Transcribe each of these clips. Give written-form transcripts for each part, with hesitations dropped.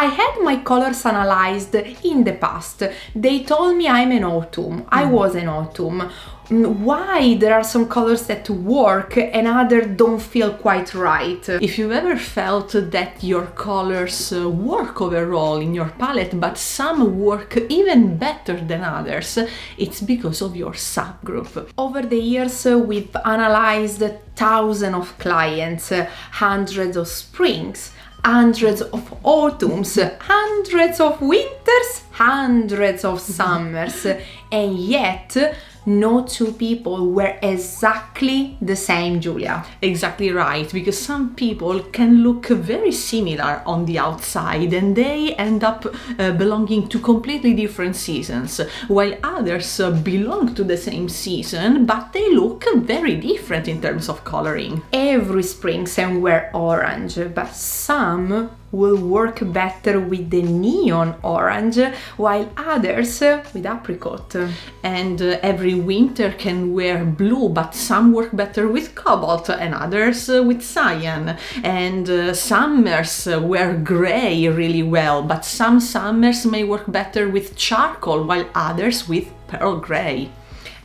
I had my colors analyzed in the past. They told me I'm an autumn. I was an autumn. Why there are some colors that work and others don't feel quite right? If you've ever felt that your colors work overall in your palette, but some work even better than others, it's because of your subgroup. Over the years, we've analyzed thousands of clients, hundreds of springs, hundreds of autumns, hundreds of winters, hundreds of summers, and yet no two people were exactly the same, Giulia. Exactly right, because some people can look very similar on the outside and they end up belonging to completely different seasons, while others belong to the same season, but they look very different in terms of coloring. Every spring can wear orange, but some will work better with the neon orange, while others with apricot. And every winter can wear blue, but some work better with cobalt and others with cyan. And summers wear gray really well, but some summers may work better with charcoal, while others with pearl gray.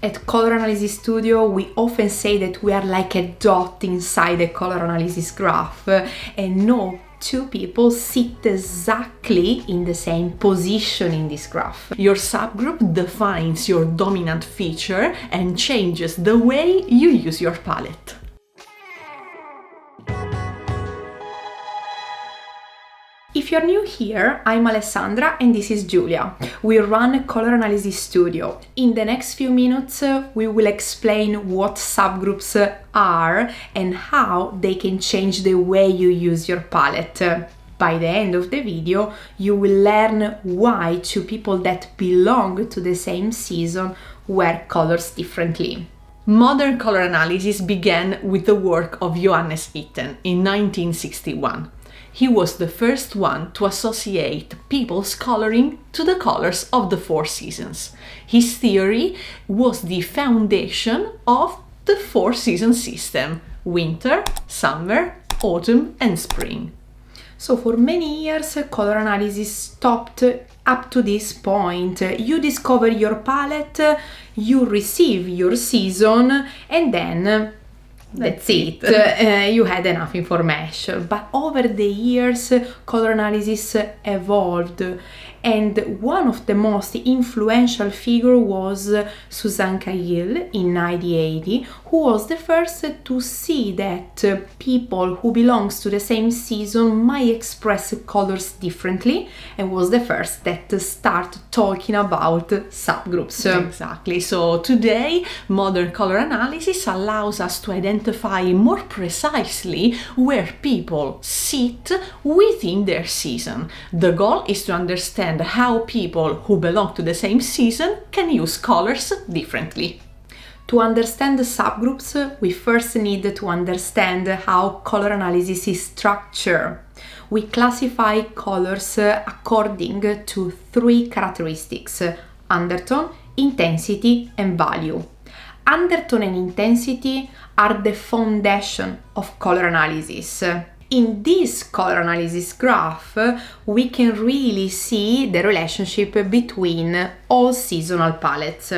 At Colour Analysis Studio, we often say that we are like a dot inside a color analysis graph, and no two people sit exactly in the same position in this graph. Your subgroup defines your dominant feature and changes the way you use your palette. If you're new here, I'm Alessandra and this is Giulia. We run Colour Analysis Studio. In the next few minutes, we will explain what subgroups are and how they can change the way you use your palette. By the end of the video, you will learn why two people that belong to the same season wear colors differently. Modern color analysis began with the work of Johannes Itten in 1961. He was the first one to associate people's coloring to the colors of the four seasons. His theory was the foundation of the four-season system: winter, summer, autumn, and spring. So for many years, color analysis stopped up to this point. You discover your palette, you receive your season, and then that's it. You had enough information. But over the years, color analysis evolved, and one of the most influential figure was Suzanne Cahill in 1980, who was the first to see that people who belongs to the same season might express colors differently, and was the first that start talking about subgroups. Exactly. So today, modern color analysis allows us to identify more precisely where people sit within their season. The goal is to understand how people who belong to the same season can use colors differently. To understand the subgroups, we first need to understand how color analysis is structured. We classify colors according to three characteristics: undertone, intensity, and value. Undertone and intensity are the foundation of color analysis. In this color analysis graph, we can really see the relationship between all seasonal palettes.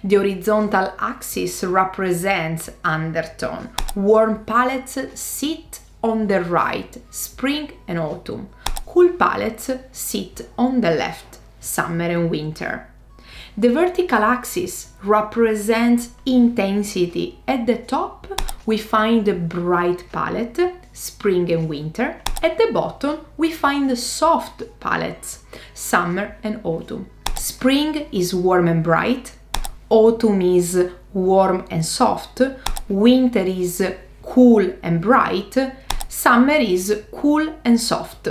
The horizontal axis represents undertone. Warm palettes sit on the right, spring and autumn. Cool palettes sit on the left, summer and winter. The vertical axis represents intensity. At the top, we find the bright palette, spring and winter. At the bottom, we find the soft palettes, summer and autumn. Spring is warm and bright, autumn is warm and soft, winter is cool and bright, summer is cool and soft.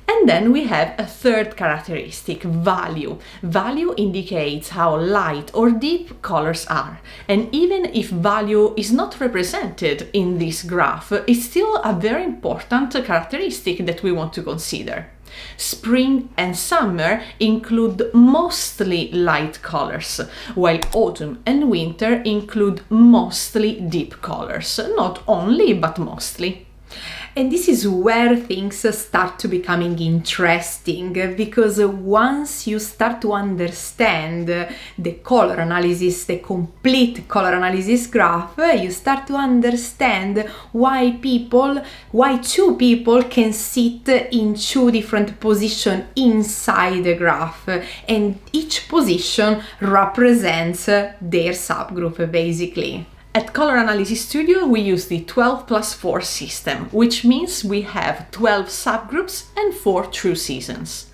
And then we have a third characteristic, value. Value indicates how light or deep colors are. And even if value is not represented in this graph, it's still a very important characteristic that we want to consider. Spring and summer include mostly light colors, while autumn and winter include mostly deep colors. Not only, but mostly. And this is where things start to becoming interesting, because once you start to understand the color analysis, the complete color analysis graph, you start to understand why two people can sit in two different positions inside the graph, and each position represents their subgroup basically. At Colour Analysis Studio, we use the 12+4 system, which means we have 12 subgroups and 4 true seasons.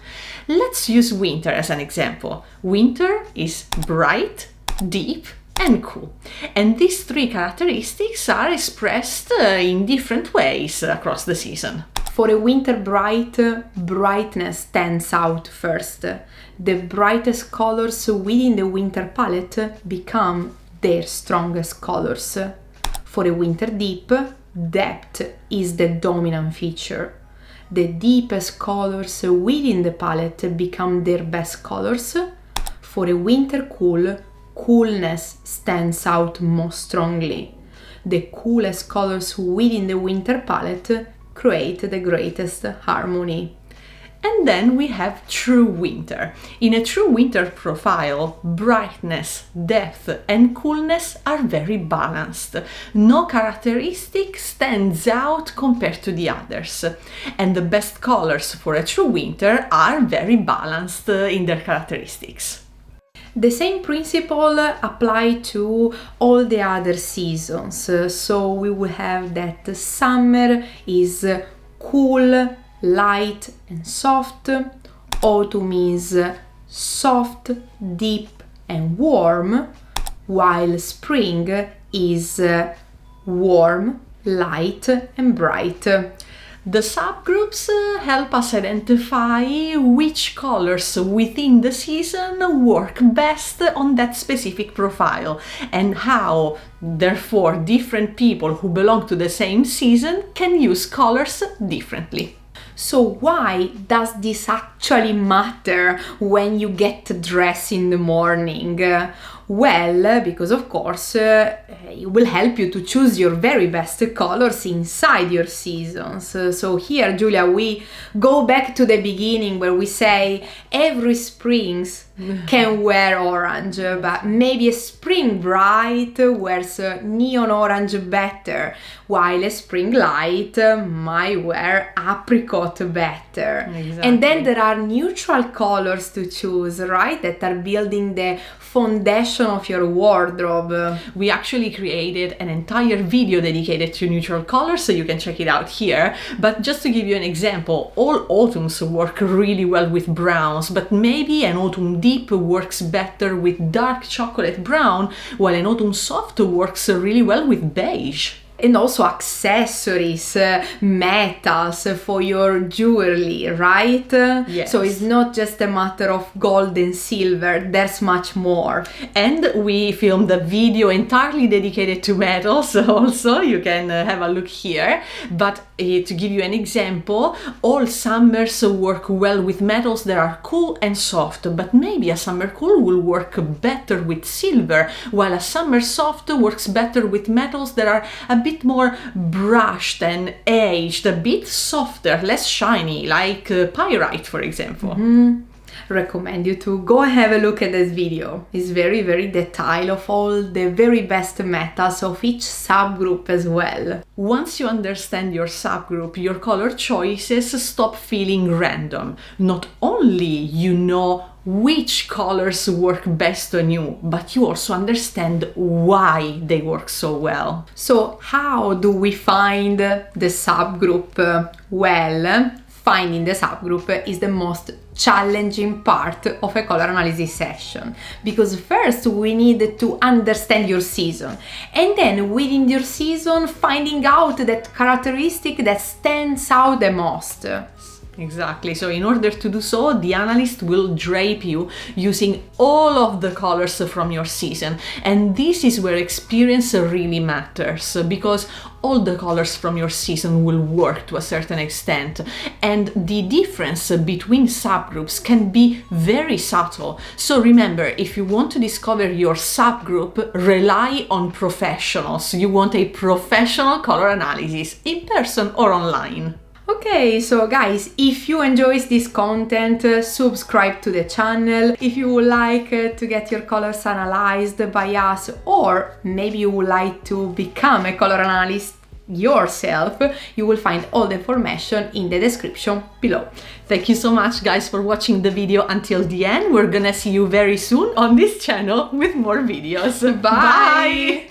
Let's use winter as an example. Winter is bright, deep, and cool. And these three characteristics are expressed in different ways across the season. For a winter brightness stands out first. The brightest colors within the winter palette become their strongest colors. For a winter deep, depth is the dominant feature. The deepest colors within the palette become their best colors. For a winter cool, coolness stands out most strongly. The coolest colors within the winter palette create the greatest harmony. And then we have true winter. In a true winter profile, brightness, depth, and coolness are very balanced. No characteristic stands out compared to the others. And the best colors for a true winter are very balanced in their characteristics. The same principle apply to all the other seasons. So we will have that summer is cool, light and soft. Autumn is soft, deep and warm, while spring is warm, light and bright. The subgroups help us identify which colors within the season work best on that specific profile, and how, therefore, different people who belong to the same season can use colors differently. So why does this actually matter when you get dressed in the morning? Well, because of course it will help you to choose your very best colors inside your seasons. So here, Giulia, we go back to the beginning where we say every spring can wear orange, but maybe a spring bright wears neon orange better, while a spring light might wear apricot better. Exactly. And then there are neutral colors to choose, right? That are building the foundation of your wardrobe. We actually created an entire video dedicated to neutral colors, so you can check it out here. But just to give you an example, all autumns work really well with browns, but maybe an autumn deep works better with dark chocolate brown, while an autumn soft works really well with beige. And also accessories, metals for your jewelry, right? Yes. So it's not just a matter of gold and silver, there's much more. And we filmed a video entirely dedicated to metals also, you can have a look here. But to give you an example, all summers work well with metals that are cool and soft, but maybe a summer cool will work better with silver, while a summer soft works better with metals that are a bit more brushed and aged, a bit softer, less shiny, like pyrite, for example. Recommend you to go have a look at this video. It's very, very detailed of all the very best metals of each subgroup as well. Once you understand your subgroup, your color choices stop feeling random. Not only you know which colors work best on you, but you also understand why they work so well. So how do we find the subgroup? Well, finding the subgroup is the most challenging part of a color analysis session, because first we need to understand your season, and then within your season finding out that characteristic that stands out the most. Exactly. So in order to do so, the analyst will drape you using all of the colors from your season. And this is where experience really matters, because all the colors from your season will work to a certain extent. And the difference between subgroups can be very subtle. So remember, if you want to discover your subgroup, rely on professionals. You want a professional color analysis in person or online. Okay, so guys, if you enjoy this content, subscribe to the channel. If you would like to get your colors analyzed by us, or maybe you would like to become a color analyst yourself, you will find all the information in the description below. Thank you so much, guys, for watching the video until the end. We're gonna see you very soon on this channel with more videos. Bye!